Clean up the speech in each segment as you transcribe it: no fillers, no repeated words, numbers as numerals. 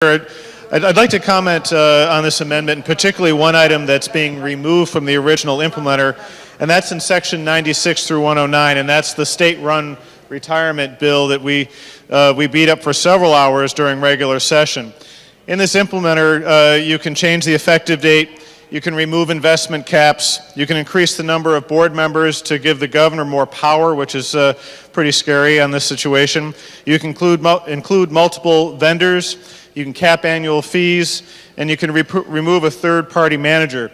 I'd like to comment on this amendment, and particularly one item that's being removed from the original implementer, and that's in section 96 through 109, and that's the state-run retirement bill that we beat up for several hours during regular session. In this implementer, you can change the effective date, you can remove investment caps, you can increase the number of board members to give the governor more power, which is pretty scary on this situation. You can include multiple vendors, you can cap annual fees, and you can remove a third-party manager.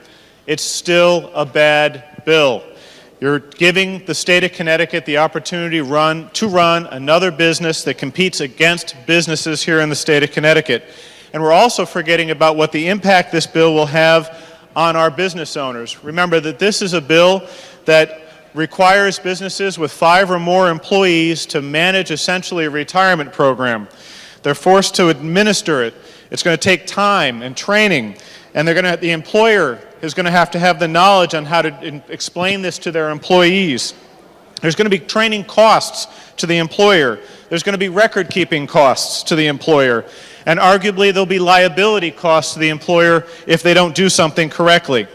It's still a bad bill. You're giving the state of Connecticut the opportunity to run another business that competes against businesses here in the state of Connecticut. And we're also forgetting about what the impact this bill will have on our business owners. Remember that this is a bill that requires businesses with 5 or more employees to manage essentially a retirement program. They're forced to administer it. It's going to take time and training, and the employer is going to have the knowledge on how to explain this to their employees. There's going to be training costs to the employer. There's going to be record-keeping costs to the employer. And arguably, there'll be liability costs to the employer if they don't do something correctly.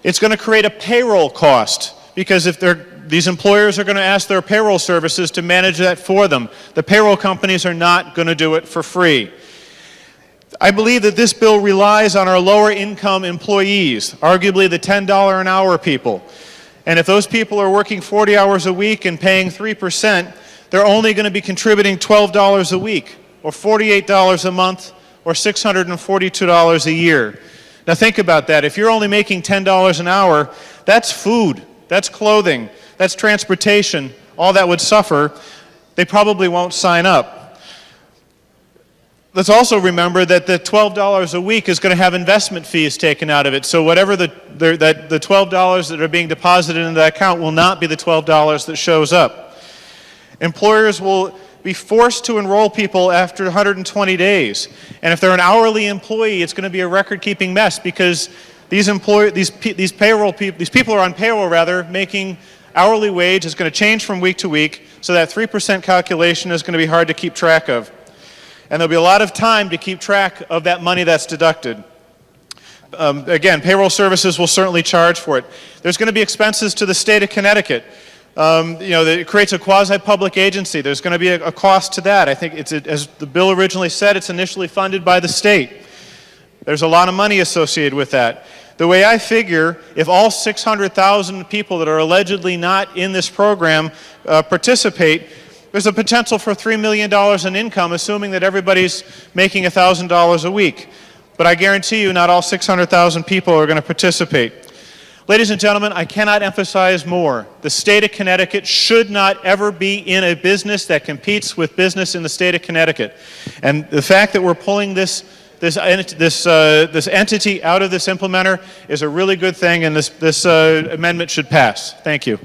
It's going to create a payroll cost, because if these employers are going to ask their payroll services to manage that for them. The payroll companies are not going to do it for free. I believe that this bill relies on our lower income employees, arguably the $10 an hour people. And if those people are working 40 hours a week and paying 3%, they're only going to be contributing $12 a week, or $48 a month, or $642 a year. Now think about that. If you're only making $10 an hour, that's food, that's clothing, that's transportation, all that would suffer. They probably won't sign up. Let's also remember that the $12 a week is going to have investment fees taken out of it. So whatever the $12 that are being deposited into that account will not be the $12 that shows up. Employers will be forced to enroll people after 120 days. And if they're an hourly employee, it's going to be a record-keeping mess, because these people are on payroll rather, making hourly wage is going to change from week to week, so that 3% calculation is going to be hard to keep track of. And there'll be a lot of time to keep track of that money that's deducted. Again, payroll services will certainly charge for it. There's going to be expenses to the state of Connecticut. It creates a quasi-public agency. There's going to be a cost to that. I think as the bill originally said, it's initially funded by the state. There's a lot of money associated with that. The way I figure, if all 600,000 people that are allegedly not in this program participate, there's a potential for $3 million in income, assuming that everybody's making $1,000 a week. But I guarantee you not all 600,000 people are going to participate. Ladies and gentlemen, I cannot emphasize more. The state of Connecticut should not ever be in a business that competes with business in the state of Connecticut. And the fact that we're pulling this entity out of this implementer is a really good thing, and this amendment should pass. Thank you.